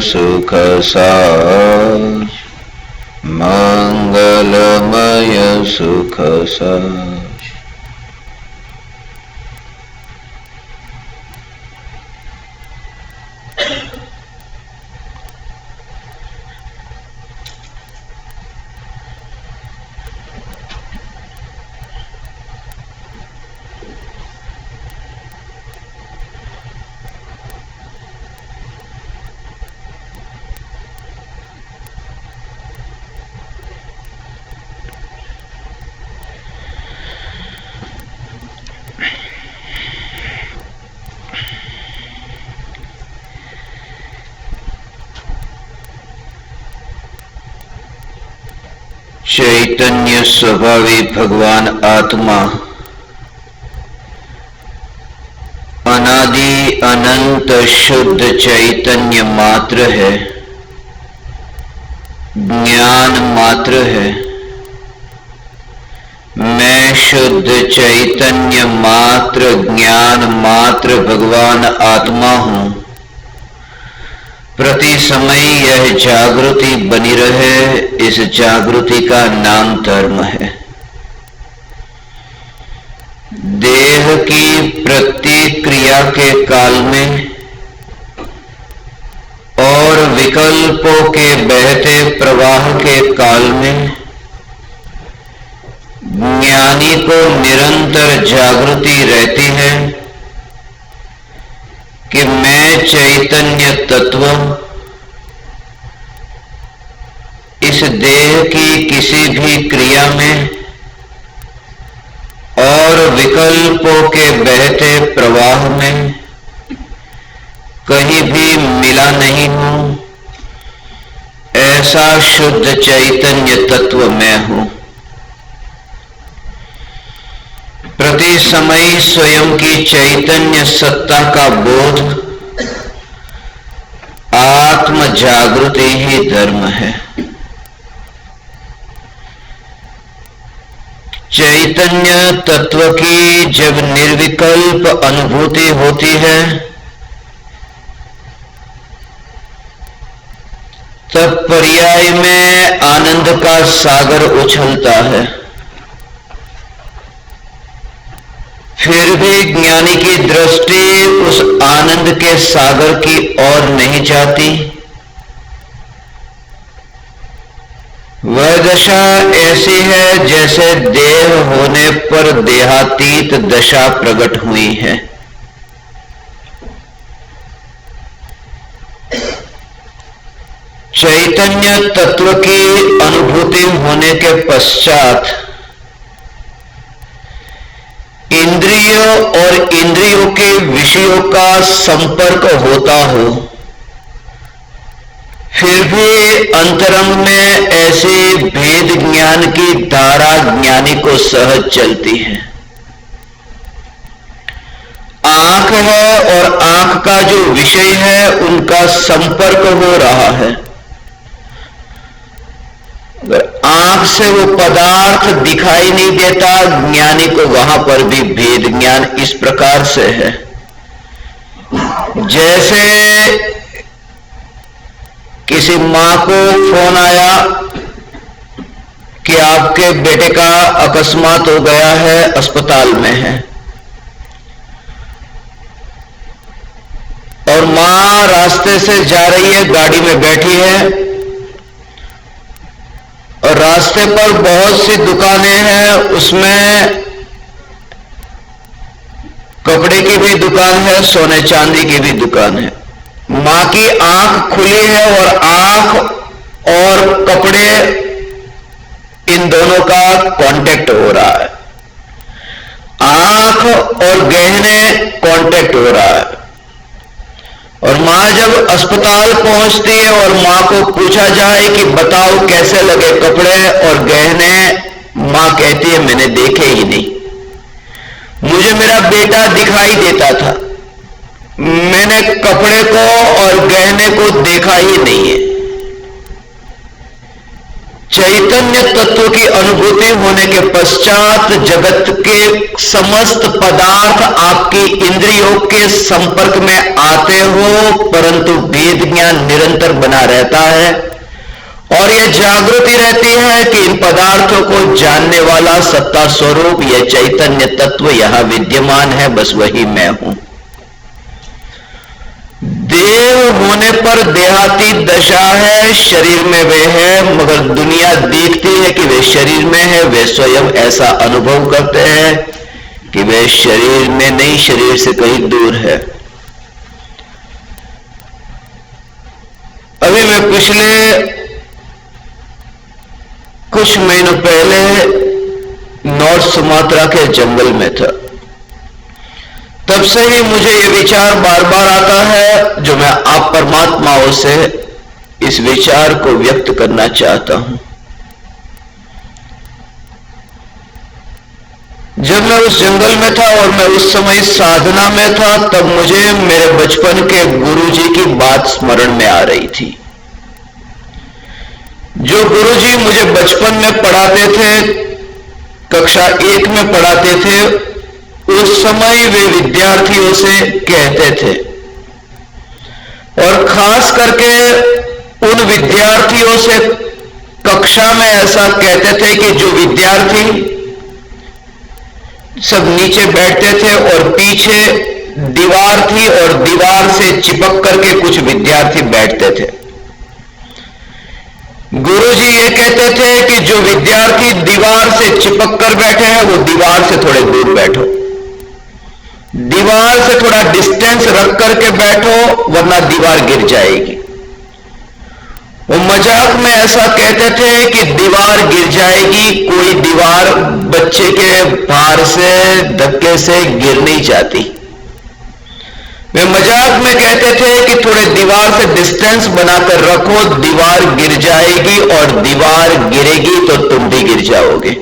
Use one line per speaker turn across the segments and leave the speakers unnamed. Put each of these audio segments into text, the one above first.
सुख सार, मंगलमय सुख सार। चैतन्य स्वभावी भगवान आत्मा अनादि अनंत शुद्ध चैतन्य मात्र है, ज्ञान मात्र है। मैं शुद्ध चैतन्य मात्र, ज्ञान मात्र भगवान आत्मा हूं। प्रति समय यह जागृति बनी रहे, इस जागृति का नाम धर्म है। देह की प्रतिक्रिया के काल में और विकल्पों के बहते प्रवाह के काल में ज्ञानी को निरंतर जागृति रहती है कि मैं चैतन्य तत्व इस देह की किसी भी क्रिया में और विकल्पों के बहते प्रवाह में कहीं भी मिला नहीं हूं। ऐसा शुद्ध चैतन्य तत्व मैं हूं। प्रति समय स्वयं की चैतन्य सत्ता का बोध, आत्म जागृति ही धर्म है। चैतन्य तत्व की जब निर्विकल्प अनुभूति होती है तब पर्याय में आनंद का सागर उछलता है। फिर भी ज्ञानी की दृष्टि उस आनंद के सागर की ओर नहीं जाती। वह दशा ऐसी है जैसे देह होने पर देहातीत दशा प्रकट हुई है। चैतन्य तत्व की अनुभूति होने के पश्चात इंद्रियों और इंद्रियों के विषयों का संपर्क होता हो, फिर भी अंतरंग में ऐसे भेद ज्ञान की धारा ज्ञानी को सहज चलती है। आंख है और आंख का जो विषय है उनका संपर्क हो रहा है। अगर आंख से वो पदार्थ दिखाई नहीं देता, ज्ञानी को वहां पर भी भेद ज्ञान इस प्रकार से है जैसे किसी मां को फोन आया कि आपके बेटे का अकस्मात हो गया है, अस्पताल में है, और मां रास्ते से जा रही है, गाड़ी में बैठी है और रास्ते पर बहुत सी दुकानें हैं, उसमें कपड़े की भी दुकान है, सोने चांदी की भी दुकान है। मां की आंख खुली है और आंख और कपड़े इन दोनों का कांटेक्ट हो रहा है। आंख और गहने कांटेक्ट हो रहा है। और मां जब अस्पताल पहुंचती है और मां को पूछा जाए कि बताओ कैसे लगे कपड़े और गहने, मां कहती है मैंने देखे ही नहीं, मुझे मेरा बेटा दिखाई देता था, मैंने कपड़े को और गहने को देखा ही नहीं है। चैतन्य तत्व की अनुभूति होने के पश्चात जगत के समस्त पदार्थ आपकी इंद्रियों के संपर्क में आते हो, परंतु वेद ज्ञान निरंतर बना रहता है और यह जागृति रहती है कि इन पदार्थों को जानने वाला सत्ता स्वरूप यह चैतन्य तत्व यहां विद्यमान है, बस वही मैं हूं। देव होने पर देहातीत दशा है, शरीर में वे है, मगर दुनिया देखती है कि वे शरीर में है। वे स्वयं ऐसा अनुभव करते हैं कि वे शरीर में नहीं, शरीर से कहीं दूर है। अभी मैं पिछले कुछ महीनों पहले नॉर्थ सुमात्रा के जंगल में था। तब से ही मुझे यह विचार बार बार आता है, जो मैं आप परमात्माओं से इस विचार को व्यक्त करना चाहता हूं। जब मैं उस जंगल में था और मैं उस समय साधना में था, तब मुझे मेरे बचपन के गुरुजी की बात स्मरण में आ रही थी। जो गुरुजी मुझे बचपन में पढ़ाते थे, कक्षा 1 में पढ़ाते थे, उस समय वे विद्यार्थियों से कहते थे, और खास करके उन विद्यार्थियों से कक्षा में ऐसा कहते थे कि जो विद्यार्थी सब नीचे बैठते थे और पीछे दीवार थी और दीवार से चिपक करके कुछ विद्यार्थी बैठते थे। गुरुजी ये कहते थे कि जो विद्यार्थी दीवार से चिपक कर बैठे हैं वो दीवार से थोड़े दूर बैठो, दीवार से थोड़ा डिस्टेंस रख करके बैठो, वरना दीवार गिर जाएगी। वो मजाक में ऐसा कहते थे कि दीवार गिर जाएगी, कोई दीवार बच्चे के भार से धक्के से गिर नहीं जाती। वे मजाक में कहते थे कि थोड़े दीवार से डिस्टेंस बनाकर रखो, दीवार गिर जाएगी और दीवार गिरेगी तो तुम भी गिर जाओगे।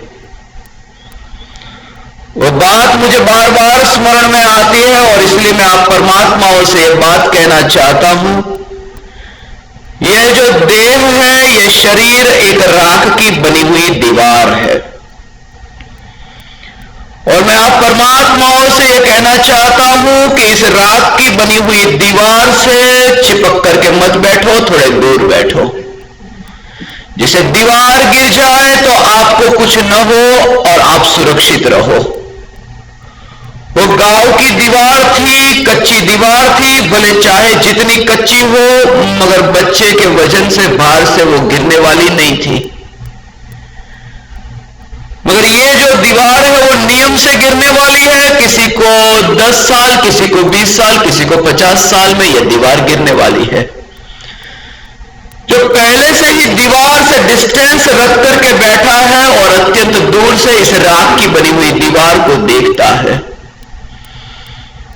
वो बात मुझे बार बार स्मरण में आती है और इसलिए मैं आप परमात्माओं से ये बात कहना चाहता हूं। यह जो देह है, यह शरीर एक राख की बनी हुई दीवार है, और मैं आप परमात्माओं से यह कहना चाहता हूं कि इस राख की बनी हुई दीवार से चिपक करके मत बैठो, थोड़े दूर बैठो, जिसे दीवार गिर जाए तो आपको कुछ न हो और आप सुरक्षित रहो। वो गांव की दीवार थी, कच्ची दीवार थी, भले चाहे जितनी कच्ची हो, मगर बच्चे के वजन से, भार से वो गिरने वाली नहीं थी। मगर ये जो दीवार है वो नियम से गिरने वाली है। किसी को 10 साल, किसी को 20 साल, किसी को 50 साल में यह दीवार गिरने वाली है। जो पहले से ही दीवार से डिस्टेंस रख करके बैठा है और अत्यंत दूर से इस राख की बनी हुई दीवार को देखता है,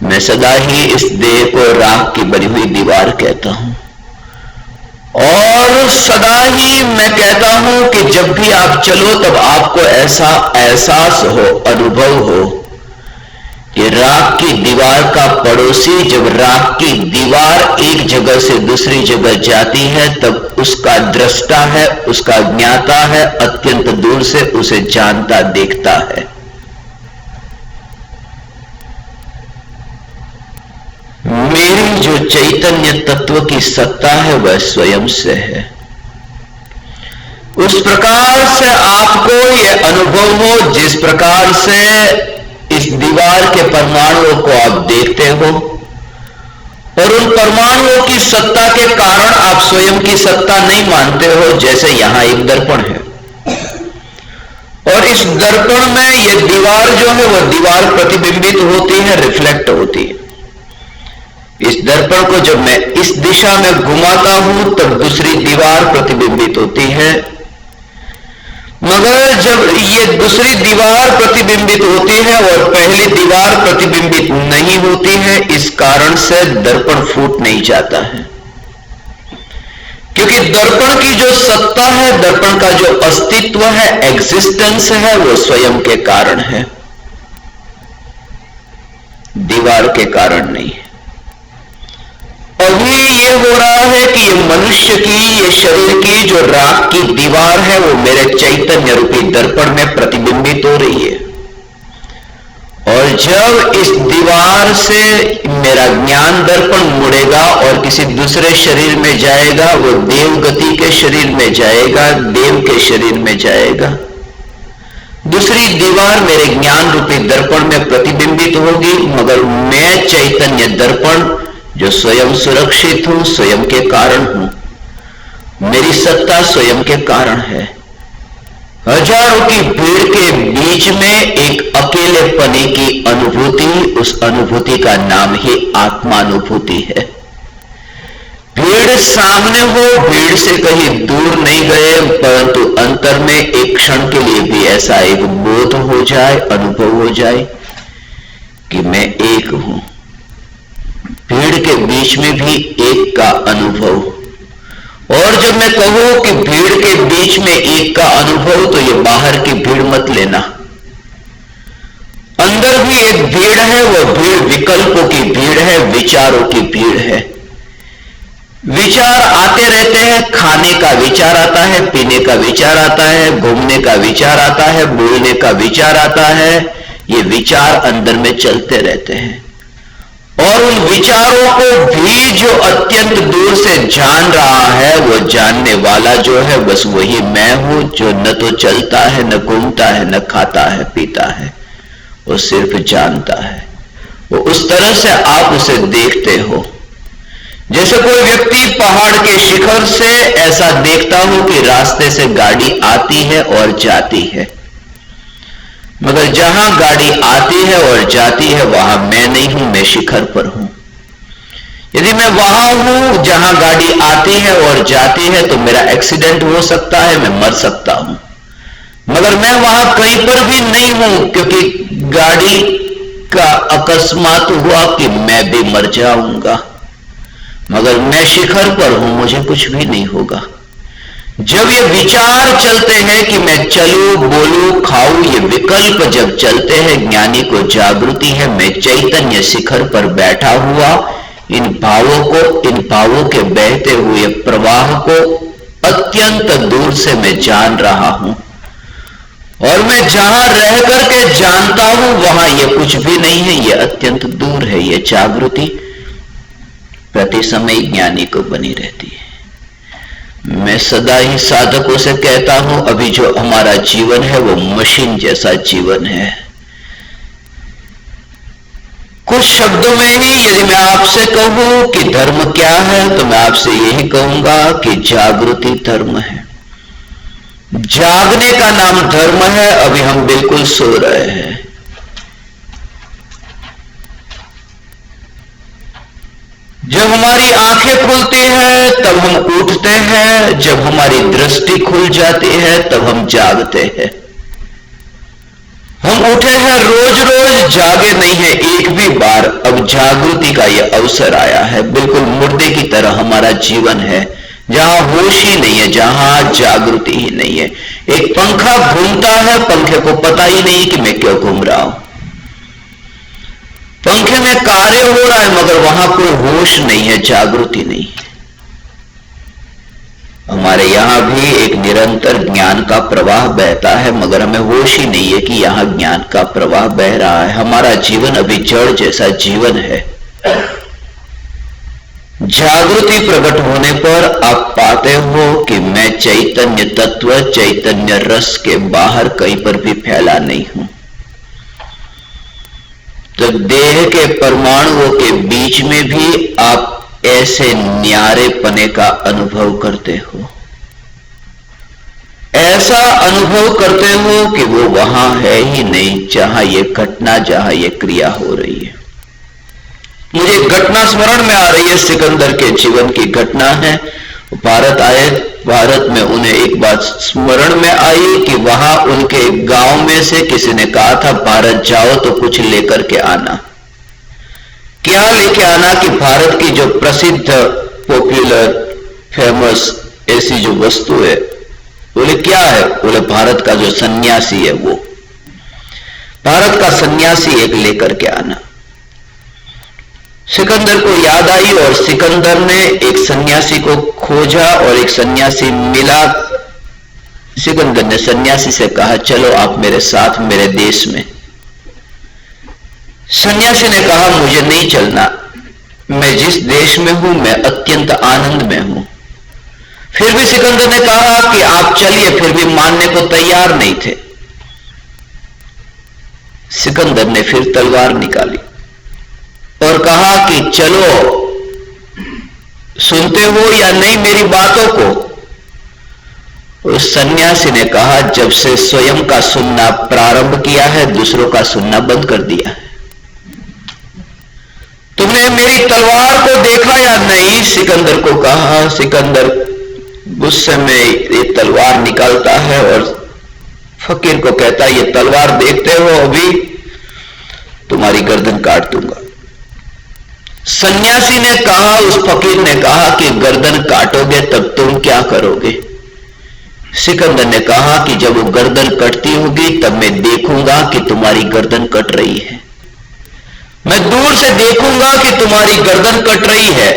मैं सदा ही इस देह को राख की बनी हुई दीवार कहता हूं। और सदा ही मैं कहता हूं कि जब भी आप चलो तब आपको ऐसा एहसास हो, अनुभव हो कि राख की दीवार का पड़ोसी, जब राख की दीवार एक जगह से दूसरी जगह जाती है तब उसका दृष्टा है, उसका ज्ञाता है, अत्यंत दूर से उसे जानता देखता है। मेरी जो चैतन्य तत्व की सत्ता है वह स्वयं से है। उस प्रकार से आपको यह अनुभव हो जिस प्रकार से इस दीवार के परमाणुओं को आप देखते हो, और उन परमाणुओं की सत्ता के कारण आप स्वयं की सत्ता नहीं मानते हो। जैसे यहां एक दर्पण है और इस दर्पण में यह दीवार जो है वह दीवार प्रतिबिंबित होती है, रिफ्लेक्ट होती है। इस दर्पण को जब मैं इस दिशा में घुमाता हूं तब दूसरी दीवार प्रतिबिंबित होती है, मगर जब ये दूसरी दीवार प्रतिबिंबित होती है और पहली दीवार प्रतिबिंबित नहीं होती है, इस कारण से दर्पण फूट नहीं जाता है। क्योंकि दर्पण की जो सत्ता है, दर्पण का जो अस्तित्व है, एग्जिस्टेंस है, वो स्वयं के कारण है, दीवार के कारण नहीं है। अभी ये हो रहा है कि ये मनुष्य की, ये शरीर की जो राख की दीवार है, वो मेरे चैतन्य रूपी दर्पण में प्रतिबिंबित हो रही है। और जब इस दीवार से मेरा ज्ञान दर्पण मुड़ेगा और किसी दूसरे शरीर में जाएगा, वो देव गति के शरीर में जाएगा, देव के शरीर में जाएगा। दूसरी दीवार मेरे ज्ञान रूपी दर्पण में प्रतिबिंबित होगी, मगर मैं चैतन्य दर्पण जो स्वयं सुरक्षित हूं, स्वयं के कारण हूं, मेरी सत्ता स्वयं के कारण है। हजारों की भीड़ के बीच में एक अकेलेपने की अनुभूति, उस अनुभूति का नाम ही आत्मानुभूति है। भीड़ सामने हो, भीड़ से कहीं दूर नहीं गए, परंतु अंतर में एक क्षण के लिए भी ऐसा एक बोध हो जाए, अनुभव हो जाए कि मैं एक हूं। भीड़ के बीच में भी एक का अनुभव। और जब मैं कहूं कि भीड़ के बीच में एक का अनुभव, तो ये बाहर की भीड़ मत लेना, अंदर भी एक भीड़ है। वो भीड़ विकल्पों की भीड़ है, विचारों की भीड़ है। विचार आते रहते हैं, खाने का विचार आता है, पीने का विचार आता है, घूमने का विचार आता है, बोलने का विचार आता है। ये विचार अंदर में चलते रहते हैं। और उन विचारों को भी जो अत्यंत दूर से जान रहा है, वो जानने वाला जो है बस वही मैं हूं, जो न तो चलता है, न घूमता है, न खाता है, पीता है, वो सिर्फ जानता है। वो उस तरह से आप उसे देखते हो जैसे कोई व्यक्ति पहाड़ के शिखर से ऐसा देखता हो कि रास्ते से गाड़ी आती है और जाती है, मगर जहां गाड़ी आती है और जाती है वहां मैं नहीं हूं, मैं शिखर पर हूं। यदि मैं वहां हूं जहां गाड़ी आती है और जाती है तो मेरा एक्सीडेंट हो सकता है, मैं मर सकता हूं, मगर मैं वहां कहीं पर भी नहीं हूं, क्योंकि गाड़ी का अकस्मात हुआ कि मैं भी मर जाऊंगा, मगर मैं शिखर पर हूं, मुझे कुछ भी नहीं होगा। जब ये विचार चलते हैं कि मैं चलूं, बोलूं, खाऊं, ये विकल्प जब चलते हैं, ज्ञानी को जागृति है, मैं चैतन्य शिखर पर बैठा हुआ इन भावों के बहते हुए प्रवाह को अत्यंत दूर से मैं जान रहा हूं। और मैं जहां रह करके जानता हूं वहां ये कुछ भी नहीं है, ये अत्यंत दूर है। ये जागृति प्रति समय ज्ञानी को बनी रहती है। मैं सदा ही साधकों से कहता हूं, अभी जो हमारा जीवन है वो मशीन जैसा जीवन है। कुछ शब्दों में ही यदि मैं आपसे कहूं कि धर्म क्या है, तो मैं आपसे यही कहूंगा कि जागृति धर्म है। जागने का नाम धर्म है। अभी हम बिल्कुल सो रहे हैं। जब हमारी आंखें खुलती हैं तब हम उठते हैं, जब हमारी दृष्टि खुल जाती है तब हम जागते हैं। हम उठे हैं रोज रोज, जागे नहीं है एक भी बार। अब जागृति का यह अवसर आया है। बिल्कुल मुर्दे की तरह हमारा जीवन है, जहां होश ही नहीं है, जहां जागृति ही नहीं है। एक पंखा घूमता है, पंखे को पता ही नहीं कि मैं क्यों घूम रहा हूं। पंखे में कार्य हो रहा है मगर वहां कोई होश नहीं है, जागृति नहीं है। हमारे यहां भी एक निरंतर ज्ञान का प्रवाह बहता है, मगर हमें होश ही नहीं है कि यहां ज्ञान का प्रवाह बह रहा है। हमारा जीवन अभी जड़ जैसा जीवन है। जागृति प्रकट होने पर आप पाते हो कि मैं चैतन्य तत्व, चैतन्य रस के बाहर कहीं पर भी फैला नहीं हूं। तो देह के परमाणुओं के बीच में भी आप ऐसे न्यारेपने का अनुभव करते हो, ऐसा अनुभव करते हो कि वो वहां है ही नहीं जहां ये घटना, जहां ये क्रिया हो रही है। मुझे घटना स्मरण में आ रही है, सिकंदर के जीवन की घटना है। भारत आए, भारत में उन्हें एक बात स्मरण में आई कि वहां उनके गांव में से किसी ने कहा था, भारत जाओ तो कुछ लेकर के आना। क्या लेके आना? कि भारत की जो प्रसिद्ध, पॉपुलर, फेमस ऐसी जो वस्तु है। बोले क्या है? बोले भारत का जो सन्यासी है, वो भारत का सन्यासी एक लेकर के आना। सिकंदर को याद आई और सिकंदर ने एक सन्यासी को खोजा और एक सन्यासी मिला। सिकंदर ने सन्यासी से कहा, चलो आप मेरे साथ मेरे देश में। सन्यासी ने कहा, मुझे नहीं चलना, मैं जिस देश में हूं मैं अत्यंत आनंद में हूं। फिर भी सिकंदर ने कहा कि आप चलिए, फिर भी मानने को तैयार नहीं थे। सिकंदर ने फिर तलवार निकाली और कहा कि चलो, सुनते हो या नहीं मेरी बातों को? उस सन्यासी ने कहा, जब से स्वयं का सुनना प्रारंभ किया है दूसरों का सुनना बंद कर दिया है। तुमने मेरी तलवार को देखा या नहीं? सिकंदर को कहा। सिकंदर गुस्से में ये तलवार निकालता है और फकीर को कहता है, ये तलवार देखते हो, अभी तुम्हारी गर्दन काट दूंगा। सन्यासी ने कहा, उस फकीर ने कहा कि गर्दन काटोगे तब तुम क्या करोगे? सिकंदर ने कहा कि जब वो गर्दन कटती होगी तब मैं देखूंगा कि तुम्हारी गर्दन कट रही है। मैं दूर से देखूंगा कि तुम्हारी गर्दन कट रही है।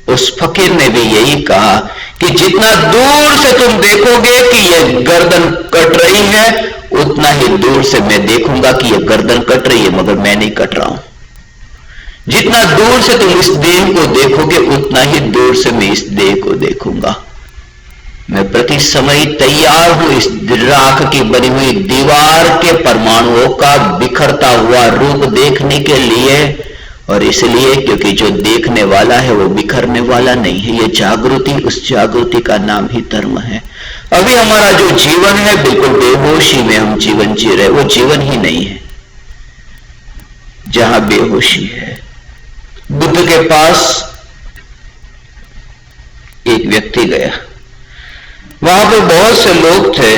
उस फकीर ने भी यही कहा कि जितना दूर से तुम देखोगे कि यह गर्दन कट रही है, उतना ही दूर से मैं देखूंगा कि यह गर्दन कट रही है, मगर मैं नहीं कट रहा हूं। जितना दूर से तुम इस देह को देखोगे, उतना ही दूर से मैं इस देह को देखूंगा। मैं प्रति समय तैयार हूं इस राख की बनी हुई दीवार के परमाणुओं का बिखरता हुआ रूप देखने के लिए, और इसलिए क्योंकि जो देखने वाला है वो बिखरने वाला नहीं है। ये जागृति, उस जागृति का नाम ही धर्म है। अभी हमारा जो जीवन है बिल्कुल बेहोशी में हम जीवन जी रहे, वो जीवन ही नहीं है जहां बेहोशी है। बुद्ध के पास एक व्यक्ति गया, वहां पर बहुत से लोग थे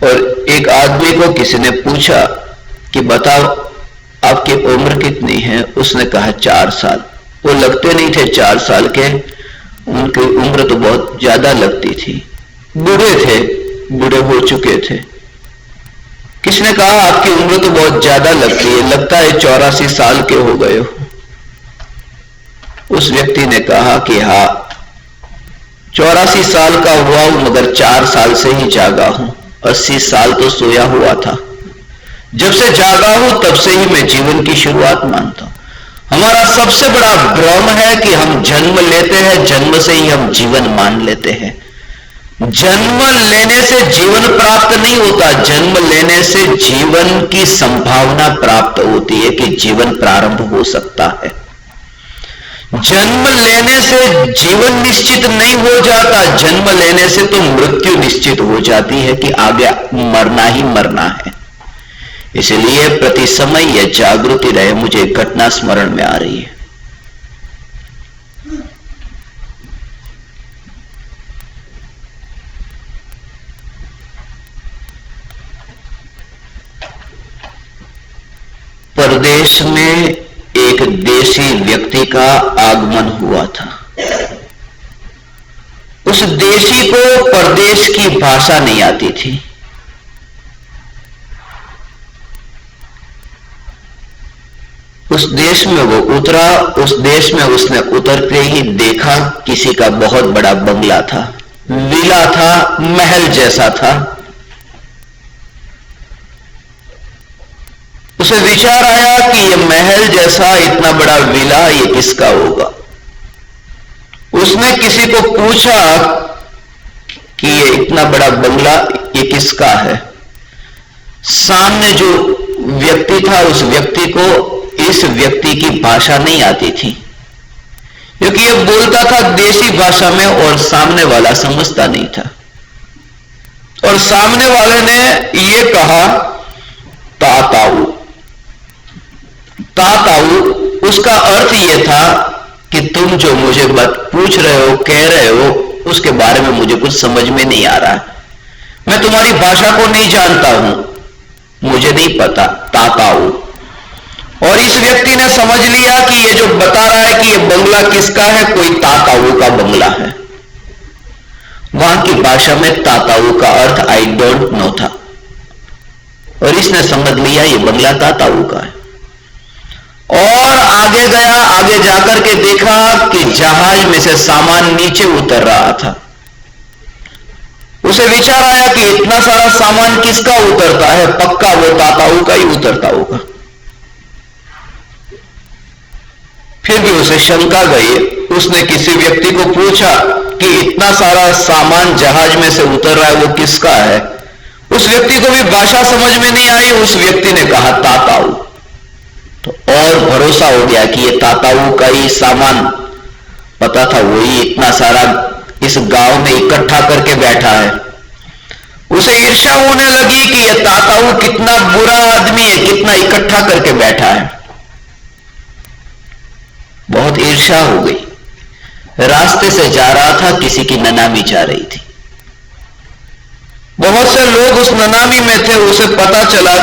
और एक आदमी को किसी ने पूछा कि बताओ आपकी उम्र कितनी है? उसने कहा 4 साल। वो लगते नहीं थे 4 साल के, उनकी उम्र तो बहुत ज्यादा लगती थी। बूढ़े थे, बूढ़े हो चुके थे। किसने कहा आपकी उम्र तो बहुत ज्यादा लगती है, लगता है 84 साल के हो गए हो। उस व्यक्ति ने कहा कि हाँ 84 साल का हुआ हूं, मगर 4 साल से ही जागा हूं। 80 साल तो सोया हुआ था। जब से जागा हूं तब से ही मैं जीवन की शुरुआत मानता हूं। हमारा सबसे बड़ा भ्रम है कि हम जन्म लेते हैं, जन्म से ही हम जीवन मान लेते हैं। जन्म लेने से जीवन प्राप्त नहीं होता, जन्म लेने से जीवन की संभावना प्राप्त होती है कि जीवन प्रारंभ हो सकता है। जन्म लेने से जीवन निश्चित नहीं हो जाता, जन्म लेने से तो मृत्यु निश्चित हो जाती है कि आगे मरना ही मरना है। इसलिए प्रति समय यह जागृति रहे। मुझे घटना स्मरण में आ रही है। परदेश में एक देशी व्यक्ति का आगमन हुआ था। उस देशी को परदेश की भाषा नहीं आती थी। उस देश में वो उतरा। उस देश में उसने उतरते ही देखा किसी का बहुत बड़ा बंगला था, विला था, महल जैसा था। उसे विचार आया कि ये महल जैसा इतना बड़ा विला ये किसका होगा। उसने किसी को पूछा कि ये इतना बड़ा बंगला ये किसका है। सामने जो व्यक्ति था उस व्यक्ति को इस व्यक्ति की भाषा नहीं आती थी, क्योंकि ये बोलता था देसी भाषा में और सामने वाला समझता नहीं था। और सामने वाले ने ये कहा ताताऊ। ताताऊ उसका अर्थ यह था कि तुम जो मुझे बात पूछ रहे हो, कह रहे हो, उसके बारे में मुझे कुछ समझ में नहीं आ रहा है। मैं तुम्हारी भाषा को नहीं जानता हूं, मुझे नहीं पता। ताताऊ। और इस व्यक्ति ने समझ लिया कि ये जो बता रहा है कि ये बंगला किसका है, कोई ताताऊ का बंगला है। वहां की भाषा में ताताऊ का अर्थ आई डोंट नो था, और इसने समझ लिया ये बंगला ताताऊ का है। और आगे गया, आगे जाकर के देखा कि जहाज में से सामान नीचे उतर रहा था। उसे विचार आया कि इतना सारा सामान किसका उतरता है, पक्का वो ताताऊ का ही उतरता होगा। फिर भी उसे शंका गई। उसने किसी व्यक्ति को पूछा कि इतना सारा सामान जहाज में से उतर रहा है, वो किसका है? उस व्यक्ति को भी भाषा समझ में नहीं आई। उस व्यक्ति ने कहा ताताऊ। तो और भरोसा हो गया कि ये ताताऊ का ही सामान, पता था वही इतना सारा इस गांव में इकट्ठा करके बैठा है। उसे ईर्ष्या होने लगी कि यह ताताऊ कितना बुरा आदमी है, कितना इकट्ठा करके बैठा है। बहुत ईर्ष्या हो गई। रास्ते से जा रहा था, किसी की ननामी जा रही थी। बहुत से लोग उस ननामी में थे। उसे पता चला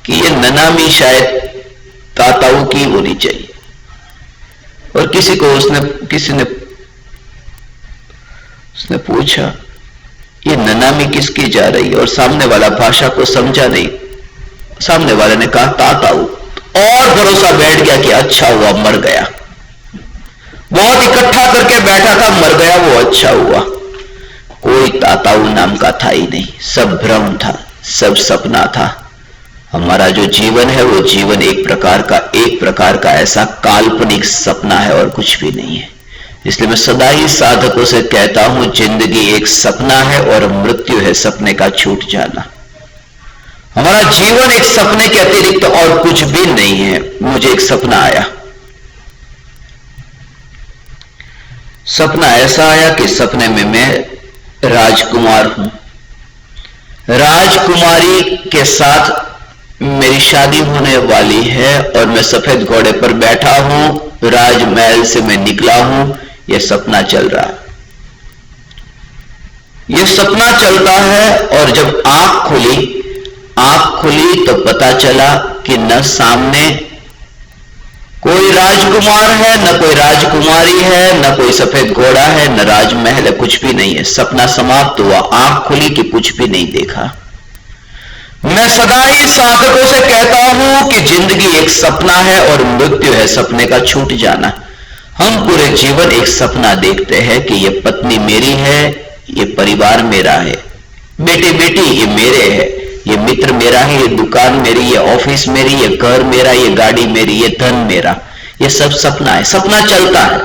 कि यह ननामी शायद ताताऊ की होनी चाहिए। और किसी ने पूछा ये ननामी किसकी जा रही है, और सामने वाला भाषा को समझा नहीं। सामने वाले ने कहा ताताऊ। और भरोसा बैठ गया कि अच्छा हुआ मर गया। बहुत इकट्ठा करके बैठा था, मर गया वो अच्छा हुआ। कोई ताताऊ नाम का था ही नहीं, सब भ्रम था, सब सपना था। हमारा जो जीवन है वो जीवन एक प्रकार का ऐसा काल्पनिक सपना है और कुछ भी नहीं है। इसलिए मैं सदा ही साधकों से कहता हूं, जिंदगी एक सपना है और मृत्यु है सपने का छूट जाना। हमारा जीवन एक सपने के अतिरिक्त और कुछ भी नहीं है। मुझे एक सपना आया। सपना ऐसा आया कि सपने में मैं राजकुमार हूं। राजकुमारी के साथ मेरी शादी होने वाली है और मैं सफेद घोड़े पर बैठा हूं, राजमहल से मैं निकला हूं। यह सपना चल रहा है। यह सपना चलता है और जब आंख खुली तो पता चला कि न सामने कोई राजकुमार है, न कोई राजकुमारी है, न कोई सफेद घोड़ा है, न राजमहल है, कुछ भी नहीं है। सपना समाप्त हुआ। आंख खुली कि कुछ भी नहीं देखा। मैं सदा ही साधकों से कहता हूं कि जिंदगी एक सपना है और मृत्यु है सपने का छूट जाना। हम पूरे जीवन एक सपना देखते हैं कि ये पत्नी मेरी है, ये परिवार मेरा है, बेटे बेटी ये मेरे है, ये मित्र मेरा है, ये दुकान मेरी, ये ऑफिस मेरी, ये घर मेरा, ये गाड़ी मेरी, ये धन मेरा। ये सब सपना है, सपना चलता है।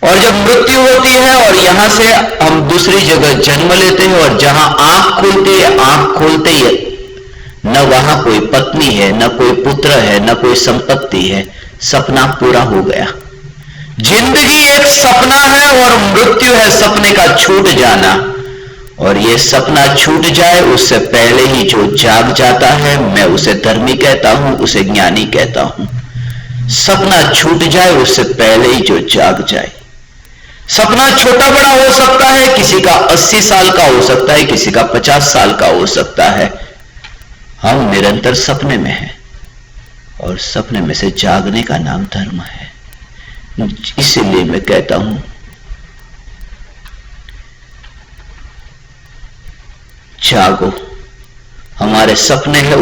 और जब मृत्यु होती है और यहां से हम दूसरी जगह जन्म लेते हैं और जहां आंख खोलते ही न वहां कोई पत्नी है, न कोई पुत्र है, न कोई संपत्ति है। सपना पूरा हो गया। जिंदगी एक सपना है और मृत्यु है सपने का छूट जाना। और ये सपना छूट जाए उससे पहले ही जो जाग जाता है, मैं उसे धर्मी कहता हूं, उसे ज्ञानी कहता हूं। सपना छूट जाए उससे पहले ही जो जाग जाए। सपना छोटा बड़ा हो सकता है, किसी का 80 साल का हो सकता है, किसी का 50 साल का हो सकता है। हम निरंतर सपने में हैं और सपने में से जागने का नाम धर्म है। इसीलिए मैं कहता हूं जागो। हमारे सपने हैं